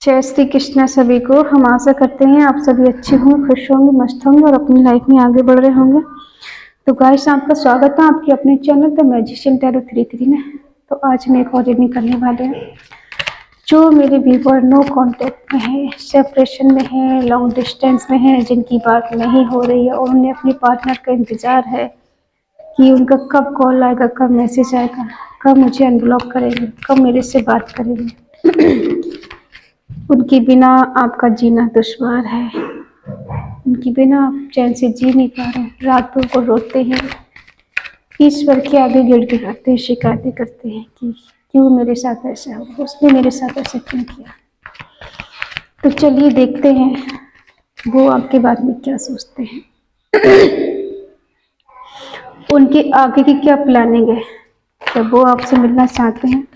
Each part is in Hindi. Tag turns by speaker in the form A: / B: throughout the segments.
A: जय श्री कृष्णा सभी को। हम आशा करते हैं आप सभी अच्छे होंगे, खुश होंगे, मस्त होंगे और अपनी लाइफ में आगे बढ़ रहे होंगे। तो गाइस, आपका स्वागत है आपके अपने चैनल द मैजिशियन टैरो 33 में। तो आज हम एक और रीडिंग करने वाले हैं। जो मेरे व्यूवर नो कांटेक्ट में है, सेपरेशन में है, लॉन्ग डिस्टेंस में है, जिनकी बात नहीं हो रही है और उन्हें अपने पार्टनर का इंतजार है कि उनका कब कॉल आएगा, कब मैसेज आएगा, कब मुझे अनब्लॉक करेंगे, कब मेरे से बात करेंगे। उनके बिना आपका जीना दुश्वार है। उनके बिना आप चैन से जी नहीं पा रहे, रातों को रोते हैं, ईश्वर के आगे गिड़गिड़ाते हैं, शिकायतें करते हैं कि क्यों मेरे साथ ऐसा हुआ, उसने मेरे साथ ऐसा क्यों किया। तो चलिए देखते हैं वो आपके बारे में क्या सोचते हैं। उनके आगे की क्या प्लानिंग है। क्या वो आपसे मिलना चाहते हैं,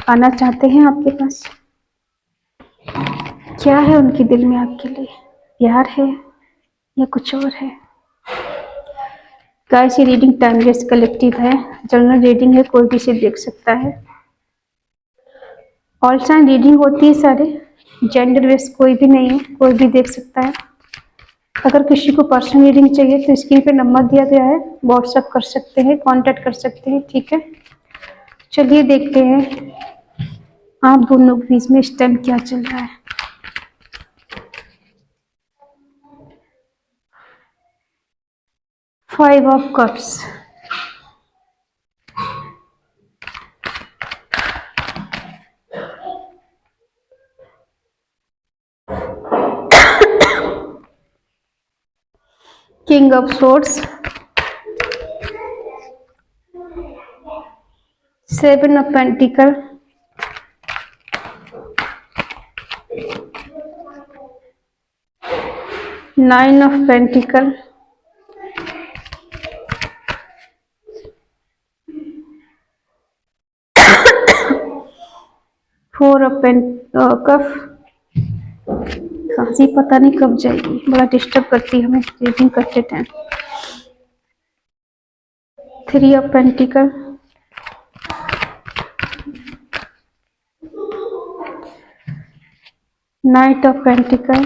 A: आना चाहते हैं आपके पास। क्या है उनके दिल में आपके लिए, प्यार है या कुछ और है। गाइस, ये रीडिंग टाइमलेस कलेक्टिव है, जनरल रीडिंग है, कोई भी इसे देख सकता है। ऑल साइन रीडिंग होती है सारे, जेंडर बेस कोई भी नहीं है, कोई भी देख सकता है। अगर किसी को पर्सनल रीडिंग चाहिए तो स्क्रीन पे नंबर दिया गया है, व्हाट्सएप कर सकते हैं, कांटेक्ट कर सकते हैं। ठीक है, चलिए देखते हैं आप दोनों के बीच में इस टाइम क्या चल रहा है। Five of cups, king of swords, seven of pentacle, nine of pentacle, four of cup. खांसी पता नहीं कब जाएगी, बड़ा डिस्टर्ब करती है हमें रीडिंग करते time. Three of pentacle, night of pentacle,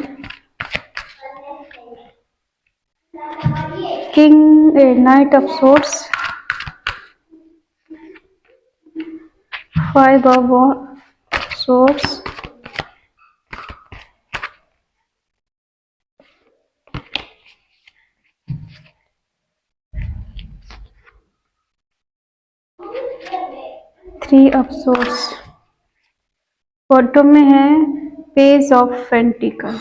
A: king night of swords, five of swords, three of swords. Bottom में है पेज ऑफ पेंटिकल।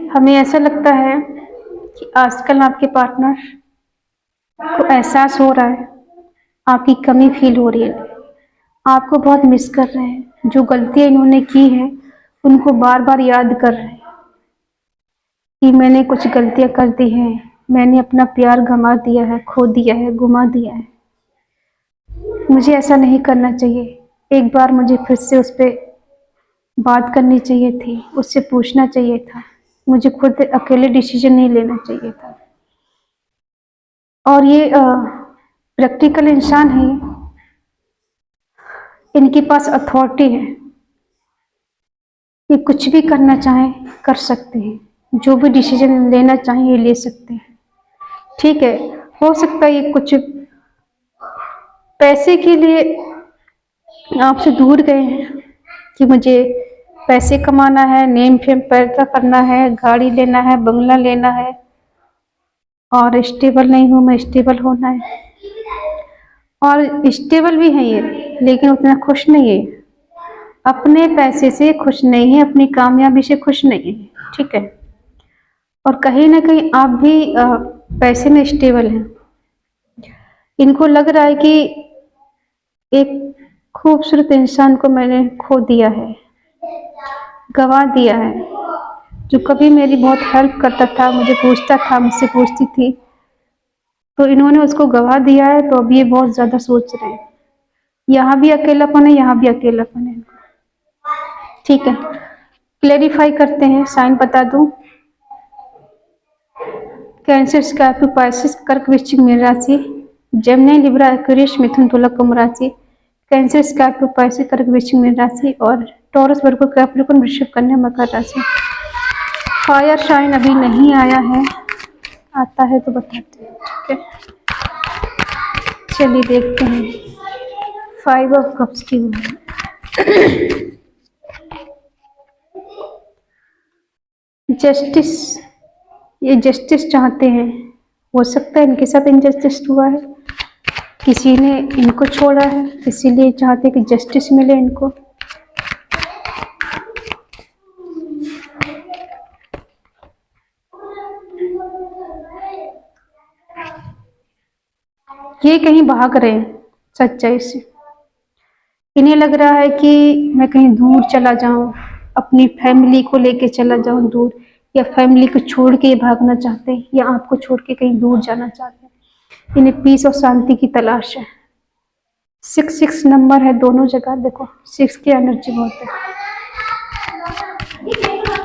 A: हमें ऐसा लगता है कि आजकल आपके पार्टनर को एहसास हो रहा है, आपकी कमी फील हो रही है, आपको बहुत मिस कर रहे हैं। जो गलतियां इन्होंने की है उनको बार बार याद कर रहे हैं कि मैंने कुछ गलतियां कर दी हैं, मैंने अपना प्यार गंवा दिया है, खो दिया है, गुमा दिया है, मुझे ऐसा नहीं करना चाहिए। एक बार मुझे फिर से उस पर बात करनी चाहिए थी, उससे पूछना चाहिए था, मुझे खुद अकेले डिसीजन नहीं लेना चाहिए था। और ये प्रैक्टिकल इंसान है, इनके पास अथॉरिटी है, ये कुछ भी करना चाहें कर सकते हैं, जो भी डिसीजन लेना चाहें ये ले सकते हैं। ठीक है, हो सकता है ये कुछ पैसे के लिए आपसे दूर गए हैं कि मुझे पैसे कमाना है, नेम फेम पैदा करना है, गाड़ी लेना है, बंगला लेना है और स्टेबल नहीं हूँ मैं, स्टेबल होना है। और स्टेबल भी है ये, लेकिन उतना खुश नहीं है, अपने पैसे से खुश नहीं है, अपनी कामयाबी से खुश नहीं है। ठीक है, और कहीं ना कहीं आप भी पैसे में स्टेबल हैं। इनको लग रहा है कि एक खूबसूरत इंसान को मैंने खो दिया है, गवा दिया है, जो कभी मेरी बहुत हेल्प करता था, मुझे पूछता था, मुझसे पूछती थी, तो इन्होंने उसको गवा दिया है। तो अब ये बहुत ज्यादा सोच रहे हैं, यहाँ भी अकेलापन है, यहाँ भी अकेलापन है। ठीक है, क्लेरिफाई करते हैं, साइन बता दूं। कैंसर, स्कॉर्पियो, पाइसेस, कर्क, वृश्चिक, मीन राशि, जेमिनी, लिब्रा, एक्वेरियस, मिथुन, तुला, कुंभ राशि, कैंसर, स्कॉर्पियो, पाइसेस, कर्क, वृश्चिक, मीन राशि और टॉरस, वर्गो, कैप्रिकॉर्न, वृश्चिक, कन्या, मकर राशि। फायर साइन अभी नहीं आया है, आता है तो बताते हैं, ठीक है। चलिए देखते हैं 5 ऑफ कप्स की। जस्टिस, ये जस्टिस चाहते हैं, हो सकता है इनके साथ इनजस्टिस हुआ है, किसी ने इनको छोड़ा है, इसीलिए चाहते हैं कि जस्टिस मिले इनको। ये कहीं भाग रहे हैं सच्चाई से, इन्हें लग रहा है कि मैं कहीं दूर चला जाऊं, अपनी फैमिली को लेके चला जाऊं दूर, या फैमिली को छोड़ के भागना चाहते हैं, या आपको छोड़ के कहीं दूर जाना चाहते हैं। इन्हें पीस और शांति की तलाश है। 6 नंबर है दोनों जगह, देखो 6 की एनर्जी बहुत है,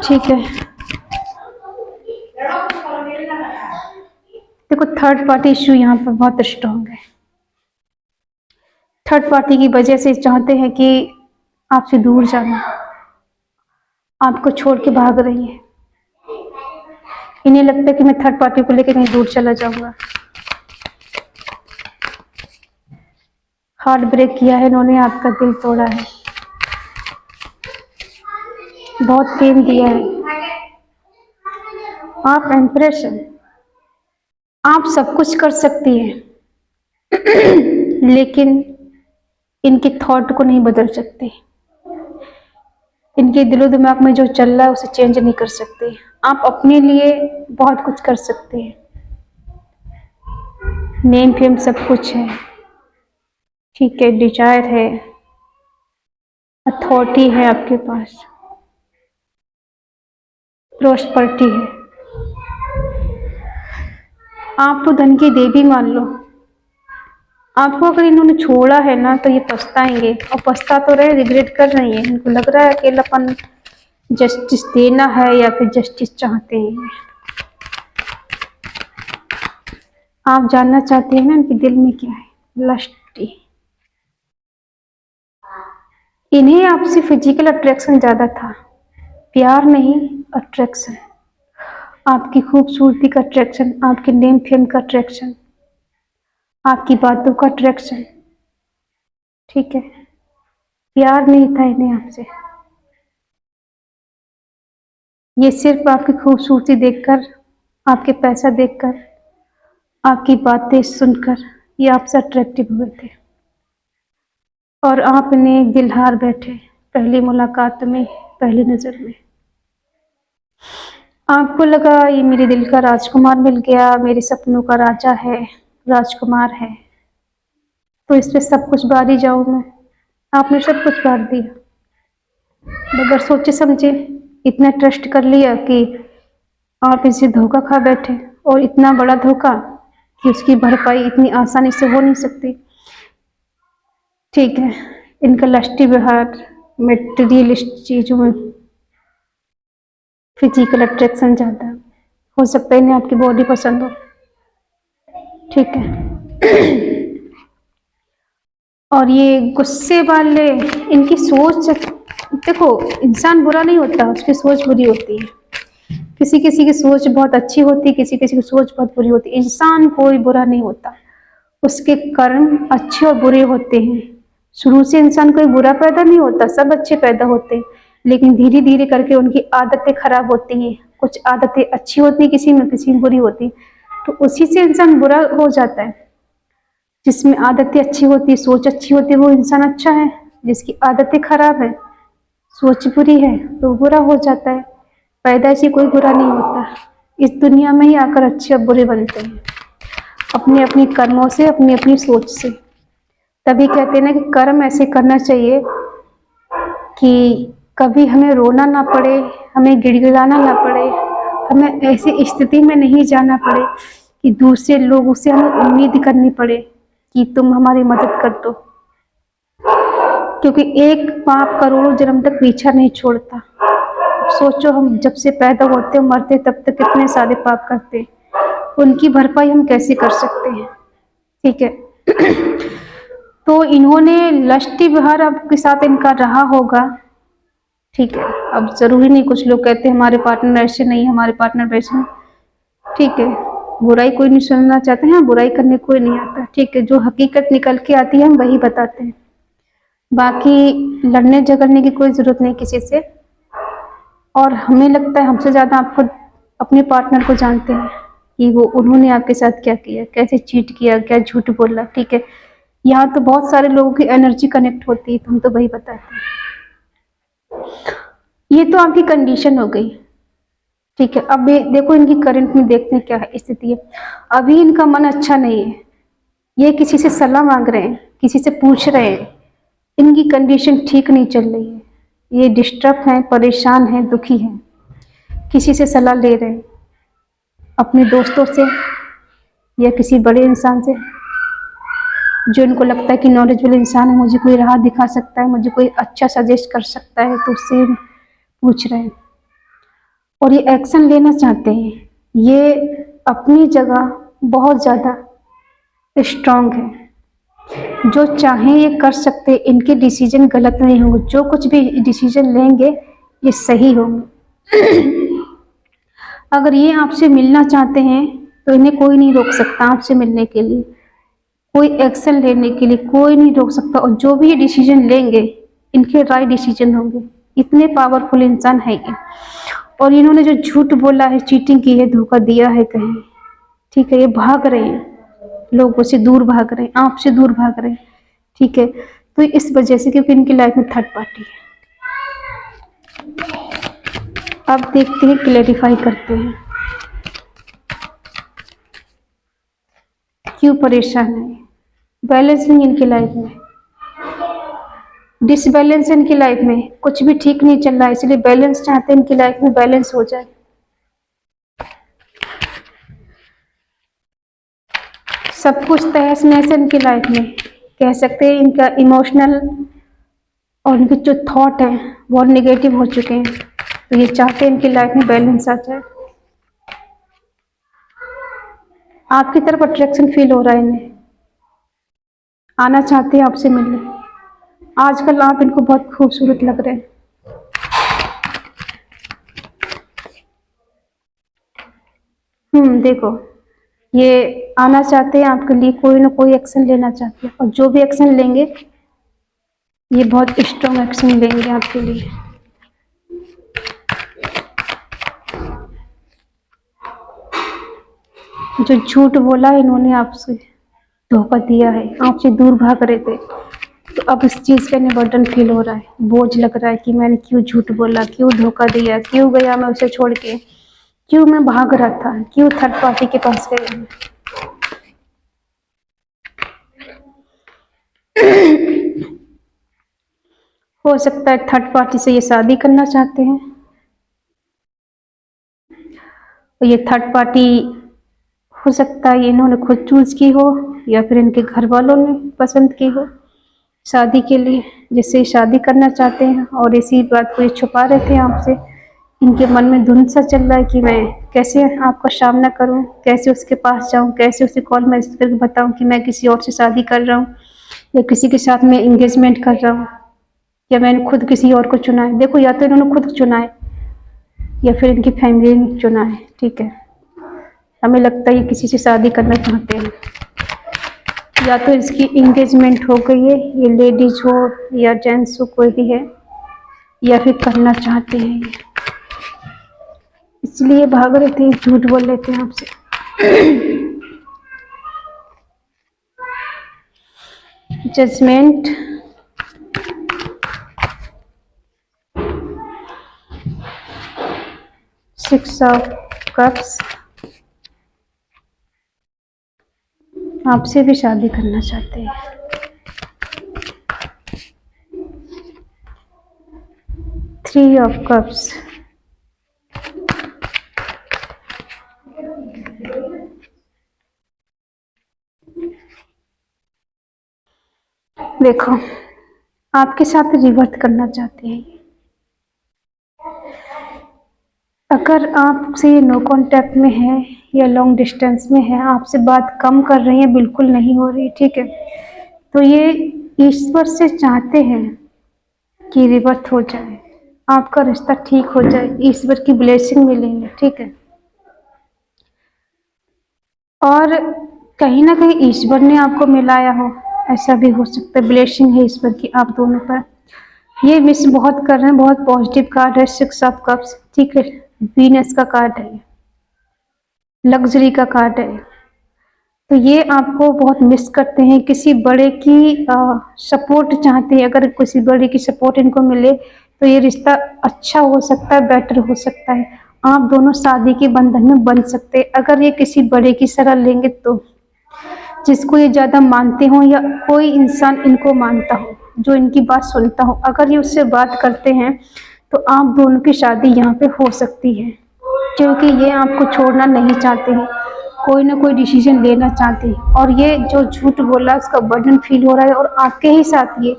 A: ठीक है। देखो थर्ड पार्टी इश्यू यहाँ पर बहुत स्ट्रांग है। थर्ड पार्टी की वजह से चाहते हैं कि आपसे दूर जाना, आपको छोड़ के भाग रही है। इन्हें लगता है कि मैं थर्ड पार्टी को लेकर कहीं दूर चला जाऊंगा। हार्ट ब्रेक किया है इन्होंने, आपका दिल तोड़ा है, बहुत पेन दिया है। आप एम्प्रेस हैं, आप सब कुछ कर सकती हैं लेकिन इनके थॉट को नहीं बदल सकते, इनके दिलो दिमाग में जो चल रहा है उसे चेंज नहीं कर सकते। आप अपने लिए बहुत कुछ कर सकते हैं, नेम फेम सब कुछ है, ठीक है, डिजायर है, अथॉरिटी है आपके पास, प्रॉस्पेरिटी है, आप तो धन की देवी मान लो। आपको अगर इन्होंने छोड़ा है ना तो ये पछताएंगे, और पछता तो रहे, रिग्रेट कर रही है, इनको लग रहा है अकेलापन, जस्टिस देना है या फिर जस्टिस चाहते हैं। आप जानना चाहते हैं ना इनके दिल में क्या है, लस्टी। इन्हें आपसे फिजिकल अट्रैक्शन ज्यादा था, प्यार नहीं, अट्रैक्शन, आपकी खूबसूरती का अट्रैक्शन, आपके नेम फेम का अट्रैक्शन, आपकी बातों का अट्रैक्शन, ठीक है। प्यार नहीं था इन्हें आपसे, ये सिर्फ आपकी खूबसूरती देखकर, आपके पैसा देखकर, आपकी बातें सुनकर ये आपसे अट्रैक्टिव हुए थे, और आप इन्हें दिल हार बैठे पहली मुलाकात में, पहली नजर में। आपको लगा ये मेरे दिल का राजकुमार मिल गया, मेरे सपनों का राजा है, राजकुमार है, तो इस पे सब कुछ बार ही जाऊं मैं। आपने सब कुछ बार दिया, बगैर सोचे समझे इतना ट्रस्ट कर लिया कि आप इसे धोखा खा बैठे, और इतना बड़ा धोखा कि उसकी भरपाई इतनी आसानी से हो नहीं सकती, ठीक है। इनका लस्टी व्यवहार, मेटेरियलिस्ट चीजों में फिजिकल अट्रैक्शन ज्यादा, हो सकता है इन्हें आपकी बॉडी पसंद हो, ठीक है। और ये गुस्से वाले, इनकी सोच, देखो इंसान बुरा नहीं होता, उसकी सोच बुरी होती है। किसी किसी की सोच बहुत अच्छी होती है, किसी किसी की सोच बहुत बुरी होती है। इंसान कोई बुरा नहीं होता, उसके कर्म अच्छे और बुरे होते हैं। शुरू से इंसान कोई बुरा पैदा नहीं होता, सब अच्छे पैदा होते हैं, लेकिन धीरे धीरे करके उनकी आदतें खराब होती हैं। कुछ आदतें अच्छी होती है किसी में, किसी में बुरी होती, तो उसी से इंसान बुरा हो जाता है। जिसमें आदतें अच्छी होती, सोच अच्छी होती है, वो इंसान अच्छा है। जिसकी आदतें खराब है, सोच बुरी है, तो बुरा हो जाता है। पैदाइशी कोई बुरा नहीं होता, इस दुनिया में ही आकर अच्छे और बुरे बनते हैं, अपने अपने कर्मों से, अपनी अपनी सोच से। तभी कहते हैं ना कि कर्म ऐसे करना चाहिए कि कभी हमें रोना ना पड़े, हमें गिड़गिड़ाना ना पड़े, हमें ऐसी स्थिति में नहीं जाना पड़े कि दूसरे लोगों से हमें उम्मीद करनी पड़े कि तुम हमारी मदद कर दो, क्योंकि एक पाप करोड़ों जन्म तक पीछा नहीं छोड़ता। सोचो हम जब से पैदा होते मरते तब तक कितने सारे पाप करते, उनकी भरपाई हम कैसे कर सकते हैं, ठीक है। तो इन्होंने लस्टी व्यवहार आपके साथ इनका रहा होगा, ठीक है। अब जरूरी नहीं, कुछ लोग कहते हैं हमारे पार्टनर ऐसे नहीं, हमारे पार्टनर वैसे नहीं, ठीक है। बुराई कोई नहीं सुनना चाहते हैं, बुराई करने कोई नहीं आता, ठीक है। जो हकीकत निकल के आती है हम वही बताते हैं, बाकी लड़ने झगड़ने की कोई जरूरत नहीं किसी से। और हमें लगता है हमसे ज्यादा आप खुद अपने पार्टनर को जानते हैं कि वो उन्होंने आपके साथ क्या किया, कैसे चीट किया, क्या झूठ बोला, ठीक है। यहाँ तो बहुत सारे लोगों की एनर्जी कनेक्ट होती है, तो हम तो वही बताते हैं। ये तो आपकी कंडीशन हो गई, ठीक है। अब ये देखो इनकी करंट में देखते हैं क्या स्थिति है। अभी इनका मन अच्छा नहीं है, ये किसी से सलाह मांग रहे हैं, किसी से पूछ रहे हैं, इनकी कंडीशन ठीक नहीं चल रही है, ये डिस्टर्ब हैं, परेशान हैं, दुखी हैं, किसी से सलाह ले रहे हैं, अपने दोस्तों से या किसी बड़े इंसान से जो इनको लगता है कि नॉलेजेबल इंसान है, मुझे कोई राह दिखा सकता है, मुझे कोई अच्छा सजेस्ट कर सकता है, तो उससे पूछ रहे हैं। और ये एक्शन लेना चाहते हैं, ये अपनी जगह बहुत ज़्यादा स्ट्रांग है, जो चाहें ये कर सकते, इनके डिसीजन गलत नहीं होंगे, जो कुछ भी डिसीजन लेंगे ये सही होंगे। अगर ये आपसे मिलना चाहते हैं तो इन्हें कोई नहीं रोक सकता आपसे मिलने के लिए, कोई एक्शन लेने के लिए कोई नहीं रोक सकता। और जो भी ये डिसीजन लेंगे इनके राइट डिसीजन होंगे, इतने पावरफुल इंसान है ये। और इन्होंने जो झूठ बोला है, चीटिंग की है, धोखा दिया है कहीं, ठीक है, ये भाग रहे हैं, लोगों से दूर भाग रहे हैं, आपसे दूर भाग रहे हैं, ठीक है। तो इस वजह से, क्योंकि इनकी लाइफ में थर्ड पार्टी है। अब देखते हैं, क्लैरिफाई करते हैं क्यों परेशान है। बैलेंस नहीं इनकी लाइफ में, डिसबैलेंस इनकी लाइफ में, कुछ भी ठीक नहीं चल रहा है, इसलिए बैलेंस चाहते हैं, इनकी लाइफ में बैलेंस हो जाए। सब कुछ तहस नहस इनकी लाइफ में, कह सकते हैं। इनका इमोशनल और इनके जो थॉट है वो नेगेटिव हो चुके हैं, तो ये चाहते हैं इनकी लाइफ में बैलेंस आ जाए। आपकी तरफ अट्रैक्शन फील हो रहा है इन्हें, आना चाहते हैं आपसे मिलने। आजकल आप इनको बहुत खूबसूरत लग रहे हैं। देखो, ये आना चाहते हैं आपके लिए, कोई ना कोई एक्शन लेना चाहते हैं, और जो भी एक्शन लेंगे ये बहुत स्ट्रॉन्ग एक्शन लेंगे आपके लिए। जो झूठ बोला है इन्होंने, आपसे धोखा दिया है, आपसे दूर भाग रहे थे, तो अब इस चीज़ का इन्हें बर्डन फील हो रहा है, बोझ लग रहा है कि मैंने क्यों झूठ बोला, क्यों धोखा दिया, क्यों गया मैं उसे छोड़ के, क्यों मैं भाग रहा था, क्यों थर्ड पार्टी के पास गया। हो सकता है थर्ड पार्टी से ये शादी करना चाहते हैं, और ये थर्ड पार्टी हो सकता है इन्होंने खुद चूज की हो, या फिर इनके घर वालों ने पसंद की हो शादी के लिए, जिससे शादी करना चाहते हैं। और इसी बात को ये छुपा रहे थे आपसे, इनके मन में धुंध सा चल रहा है कि मैं कैसे आपका सामना करूं, कैसे उसके पास जाऊं, कैसे उसे कॉल मैसेज करके बताऊं कि मैं किसी और से शादी कर रहा हूं, या किसी के साथ मैं इंगेजमेंट कर रहा हूं, या मैंने खुद किसी और को चुना है। देखो, या तो इन्होंने खुद चुना है या फिर इनकी फैमिली ने चुना है, ठीक है। हमें लगता है ये किसी से शादी करना चाहते हैं, या तो इसकी इंगेजमेंट हो गई है, ये लेडीज हो या जेंट्स हो, कोई भी है, या फिर करना चाहते हैं ये, इसलिए भाग रहे थे, झूठ बोल रहे थे आपसे। जजमेंट, सिक्स ऑफ कप्स, आपसे भी शादी करना चाहते हैं। थ्री ऑफ कप्स, देखो आपके साथ रिवर्ट करना चाहते हैं, अगर आपसे नो कांटेक्ट में है या लॉन्ग डिस्टेंस में है, आपसे बात कम कर रही है, बिल्कुल नहीं हो रही, ठीक है, तो ये ईश्वर से चाहते हैं कि रिवर्ट हो जाए, आपका रिश्ता ठीक हो जाए, ईश्वर की ब्लेसिंग मिलेंगे, ठीक है। और कहीं ना कहीं ईश्वर ने आपको मिलाया हो, ऐसा भी हो सकता है, ब्लेसिंग है ईश्वर की आप दोनों पर। ये मिस बहुत कर रहे हैं, बहुत पॉजिटिव कार्ड है, 6 ऑफ कप्स, ठीक है, वीनस का कार्ड है, लग्जरी का कार्ड है। तो ये आपको बहुत मिस करते हैं, किसी बड़े की सपोर्ट चाहते हैं, अगर किसी बड़े की सपोर्ट इनको मिले तो ये रिश्ता अच्छा हो सकता है, बेटर हो सकता है, आप दोनों शादी के बंधन में बन सकते हैं, अगर ये किसी बड़े की सलाह लेंगे तो, जिसको ये ज़्यादा मानते हो या कोई इंसान इनको मानता हो, जो इनकी बात सुनता हो, अगर ये उससे बात करते हैं तो आप दोनों की शादी यहाँ पे हो सकती है, क्योंकि ये आपको छोड़ना नहीं चाहते हैं, कोई ना कोई डिसीजन लेना चाहते हैं, और ये जो झूठ बोला उसका बर्डन फील हो रहा है, और आपके ही साथ ये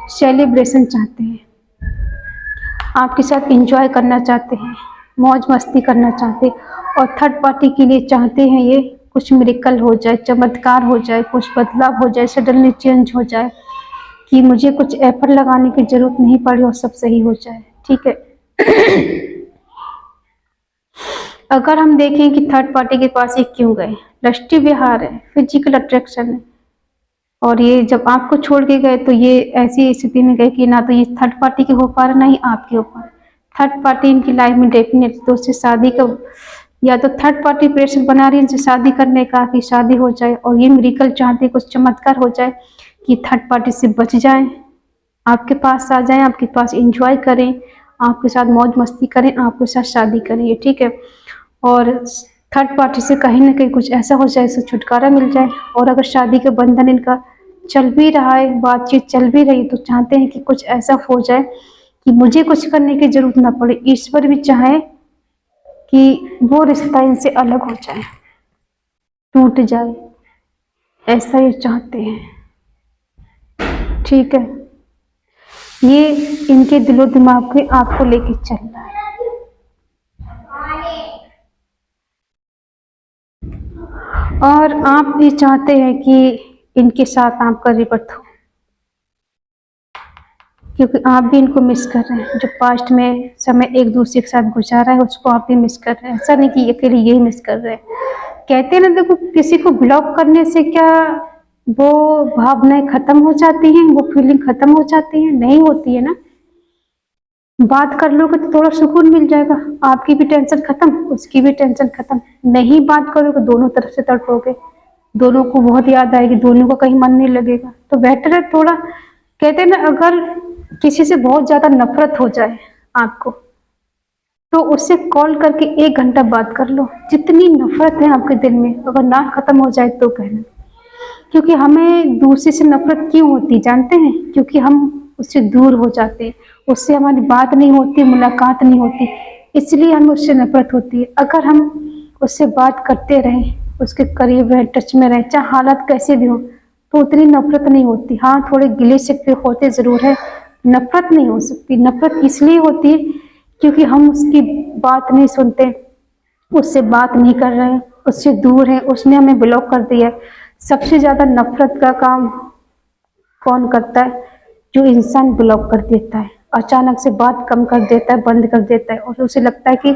A: सेलिब्रेशन चाहते हैं, आपके साथ एंजॉय करना चाहते हैं, मौज मस्ती करना चाहते हैं, और थर्ड पार्टी के लिए चाहते हैं ये कुछ मिरेकल हो जाए, चमत्कार हो जाए, कुछ बदलाव हो जाए, सडनली चेंज हो जाए, कि मुझे कुछ एफर्ट लगाने की जरूरत नहीं पड़ी और सब सही हो जाए, ठीक है। अगर हम देखें कि थर्ड पार्टी के पास ये क्यों गए, दृष्टि विहार है, फिजिकल अट्रैक्शन है, और ये जब आपको छोड़ के गए तो ये ऐसी स्थिति में गए कि ना तो ये थर्ड पार्टी के हो पा रहा, ना ही आपके ऊपर, थर्ड पार्टी इनकी लाइफ में डेफिनेटली तो उससे शादी का, या तो थर्ड पार्टी प्रेशर बना रही है इनसे शादी करने का कि शादी हो जाए, और ये मिरेकल चाहते कुछ चमत्कार हो जाए कि थर्ड पार्टी से बच जाए, आपके पास आ जाए, आपके पास एंजॉय करें, आपके साथ मौज मस्ती करें, आपके साथ शादी करें, ये ठीक है। और थर्ड पार्टी से कहीं ना कहीं कुछ ऐसा हो जाए इससे छुटकारा मिल जाए, और अगर शादी का बंधन इनका चल भी रहा है, बातचीत चल भी रही, तो चाहते हैं कि कुछ ऐसा हो जाए कि मुझे कुछ करने की जरूरत ना पड़े, ईश्वर भी चाहे कि वो रिश्ता इनसे अलग हो जाए, टूट जाए, ऐसा ये चाहते हैं, ठीक है। ये इनके दिलो दिमाग में आपको लेके चल रहा है, और आप ये चाहते हैं कि इनके साथ आपका रिबर्थ हो, क्योंकि आप भी इनको मिस कर रहे हैं, जो पास्ट में समय एक दूसरे के साथ गुजारा है उसको आप भी मिस कर रहे हैं, ऐसा नहीं कि अकेले यही मिस कर रहे हैं। कहते हैं ना, देखो किसी को ब्लॉक करने से क्या वो भावनाएं खत्म हो जाती हैं, वो फीलिंग खत्म हो जाती है, नहीं होती है ना। बात कर लोगे तो थोड़ा सुकून मिल जाएगा, आपकी भी टेंशन खत्म, उसकी भी टेंशन खत्म। नहीं बात करोगे दोनों तरफ से तड़पोगे, दोनों को बहुत याद आएगी, दोनों का कहीं मन नहीं लगेगा, तो बेटर है थोड़ा, कहते हैं ना, अगर किसी से बहुत ज्यादा नफरत हो जाए आपको, तो उससे कॉल करके 1 घंटा बात कर लो, जितनी नफरत है आपके दिल में, अगर ना खत्म हो जाए तो कहना। क्योंकि हमें दूसरे से नफरत क्यों होती जानते हैं, क्योंकि हम उससे दूर हो जाते हैं, उससे हमारी बात नहीं होती, मुलाकात नहीं होती, इसलिए हमें उससे नफरत होती है। अगर हम उससे बात करते रहें, उसके करीब रहें, टच में रहें, चाहे हालात कैसे भी हो, तो उतनी नफरत नहीं होती। हाँ, थोड़े गिले शिकवे होते जरूर है, नफरत नहीं हो सकती। नफरत इसलिए होती है क्योंकि हम उसकी बात नहीं सुनते, उससे बात नहीं कर रहे हैं, उससे दूर है, उसने हमें ब्लॉक कर दिया है। सबसे ज्यादा नफरत का काम कौन करता है? जो इंसान ब्लॉक कर देता है, अचानक से बात कम कर देता है, बंद कर देता है, और उसे लगता है कि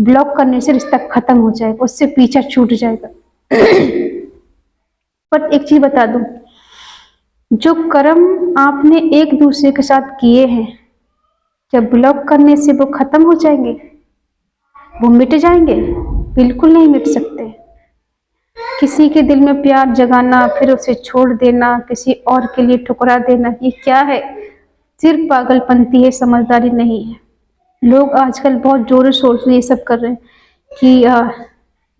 A: ब्लॉक करने से रिश्ता खत्म हो जाएगा, उससे पीछा छूट जाएगा। पर एक चीज बता दूं, जो कर्म आपने एक दूसरे के साथ किए हैं, जब ब्लॉक करने से वो खत्म हो जाएंगे, वो मिट जाएंगे? बिल्कुल नहीं मिट सकते। किसी के दिल में प्यार जगाना, फिर उसे छोड़ देना, किसी और के लिए ठुकरा देना, ये क्या है? सिर्फ पागलपंती है, समझदारी नहीं है। लोग आजकल बहुत जोरों शोर से ये सब कर रहे हैं कि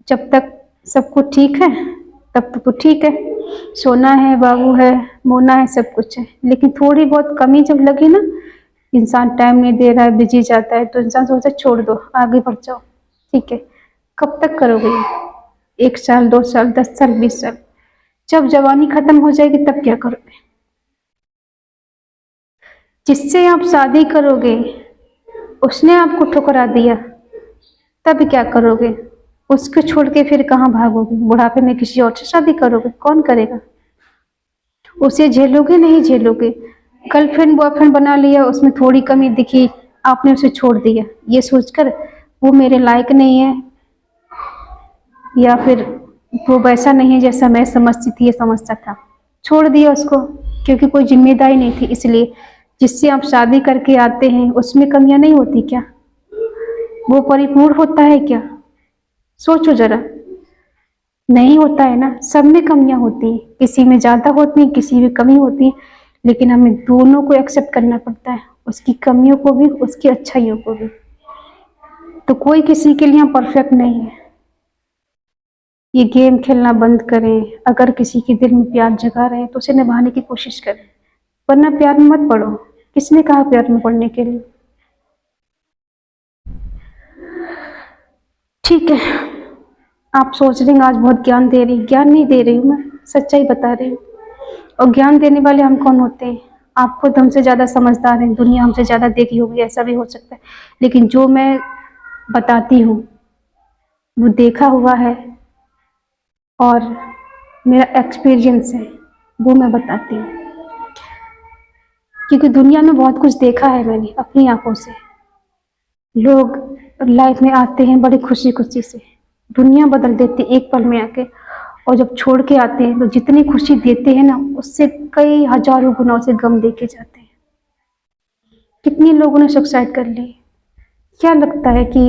A: जब तक सब कुछ ठीक है तब तक तो ठीक है, सोना है, बाबू है, मोना है, सब कुछ है, लेकिन थोड़ी बहुत कमी जब लगे ना, इंसान टाइम नहीं दे रहा है, बिजी जाता है, तो इंसान सोचता है छोड़ दो, आगे बढ़ जाओ। ठीक है, कब तक करोगे ये? 1 साल, 2 साल, 10 साल, 20 साल? जब जवानी खत्म हो जाएगी तब क्या करोगे? जिससे आप शादी करोगे उसने आपको ठुकरा दिया, तब क्या करोगे? उसको छोड़ के फिर कहाँ भागोगे? बुढ़ापे में किसी और से शादी करोगे? कौन करेगा? उसे झेलोगे? नहीं झेलोगे। गर्लफ्रेंड बॉयफ्रेंड बना लिया, उसमें थोड़ी कमी दिखी, आपने उसे छोड़ दिया ये सोचकर वो मेरे लायक नहीं है, या फिर वो वैसा नहीं है जैसा मैं समझती थी या समझता था, छोड़ दिया उसको, क्योंकि कोई जिम्मेदारी नहीं थी। इसलिए जिससे आप शादी करके आते हैं उसमें कमियां नहीं होती क्या? वो परिपूर्ण होता है क्या? सोचो जरा। नहीं होता है ना, सब में कमियां होती हैं, किसी में ज्यादा होती हैं, किसी में कमी होती है, लेकिन हमें दोनों को एक्सेप्ट करना पड़ता है, उसकी कमियों को भी, उसकी अच्छाइयों को भी। तो कोई किसी के लिए परफेक्ट नहीं है। ये गेम खेलना बंद करें। अगर किसी के दिल में प्यार जगा रहे हैं तो उसे निभाने की कोशिश करें, वरना प्यार में मत पड़ो। किसने कहा प्यार में पड़ने के लिए? ठीक है, आप सोच रहे हैं आज बहुत ज्ञान दे रही, ज्ञान नहीं दे रही हूँ मैं, सच्चाई बता रही हूँ। और ज्ञान देने वाले हम कौन होते हैं? आप खुद हमसे ज्यादा समझदार हैं, दुनिया हमसे ज्यादा देखी होगी, ऐसा भी हो सकता है, लेकिन जो मैं बताती हूँ वो देखा हुआ है और मेरा एक्सपीरियंस है, वो मैं बताती हूँ। क्योंकि दुनिया में बहुत कुछ देखा है मैंने अपनी आंखों से। लोग लाइफ में आते हैं बड़ी खुशी खुशी से, दुनिया बदल देती एक पल में आके, और जब छोड़ के आते हैं तो जितनी खुशी देते हैं ना, उससे कई हजारों गुना उसे गम दे के जाते हैं। कितने लोगों ने सुसाइड कर ली। क्या लगता है कि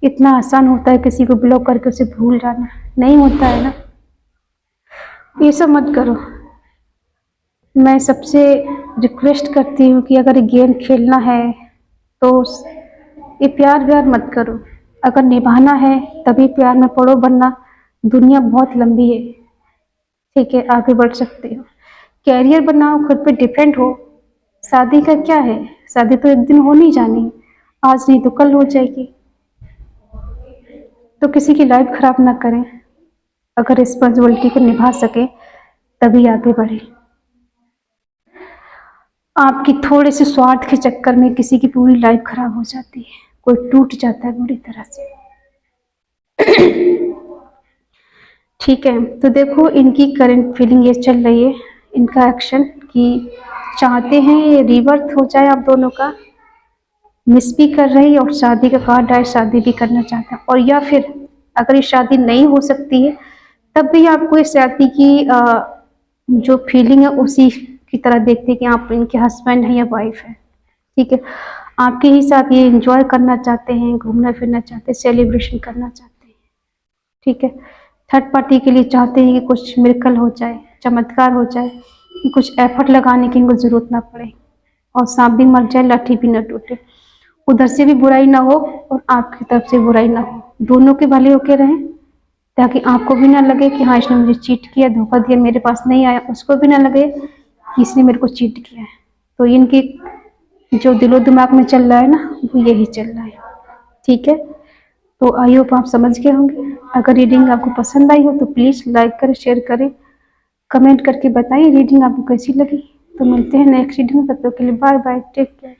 A: इतना आसान होता है किसी को ब्लॉक करके उसे भूल जाना? नहीं होता है ना। ये सब मत करो। मैं सबसे रिक्वेस्ट करती हूँ कि अगर गेम खेलना है तो ये प्यार व्यार मत करो। अगर निभाना है तभी प्यार में पड़ो, वरना दुनिया बहुत लंबी है। ठीक है, आगे बढ़ सकते हो, कैरियर बनाओ, खुद पे डिपेंड हो। शादी का क्या है? शादी तो एक दिन हो नहीं जानी, आज नहीं तो कल हो जाएगी। तो किसी की लाइफ खराब ना करें। अगर रिस्पॉन्सिबिलिटी को निभा सके तभी आगे बढ़े। आपकी थोड़े से स्वार्थ के चक्कर में किसी की पूरी लाइफ खराब हो जाती है, कोई टूट जाता है बुरी तरह से। ठीक है, तो देखो इनकी करंट फीलिंग ये चल रही है, इनका एक्शन कि चाहते हैं ये रिवर्थ हो जाए आप दोनों का, मिस भी कर रही है और शादी का कार्ड आए, शादी भी करना चाहते हैं। और या फिर अगर ये शादी नहीं हो सकती है तब भी आपको इस शादी की जो फीलिंग है उसी की तरह देखते हैं कि आप इनके हस्बैंड हैं या वाइफ है। ठीक है, आपके ही साथ ये एंजॉय करना चाहते हैं, घूमना फिरना चाहते हैं, सेलिब्रेशन करना चाहते हैं। ठीक है, थर्ड पार्टी के लिए चाहते हैं कि कुछ मिरेकल हो जाए, चमत्कार हो जाए, कि कुछ एफर्ट लगाने की इनको जरूरत ना पड़े, और सांप भी मर जाए लाठी भी न टूटे, उधर से भी बुराई ना हो और आपकी तरफ से बुराई ना हो, दोनों के भले होके रहें, ताकि आपको भी ना लगे कि हाँ इसने मुझे चीट किया, धोखा दिया, मेरे पास नहीं आया, उसको भी ना लगे कि इसने मेरे को चीट किया है। तो इनकी जो दिलो दिमाग में चल रहा है ना, वो यही चल रहा है। ठीक है, तो आई होप आप समझ गए होंगे। अगर रीडिंग आपको पसंद आई हो तो प्लीज़ लाइक करें, शेयर करें, कमेंट करके बताइए रीडिंग आपको कैसी लगी। तो मिलते हैं नेक्स्ट रीडिंग, तब तक के लिए बाय बाय, टेक केयर।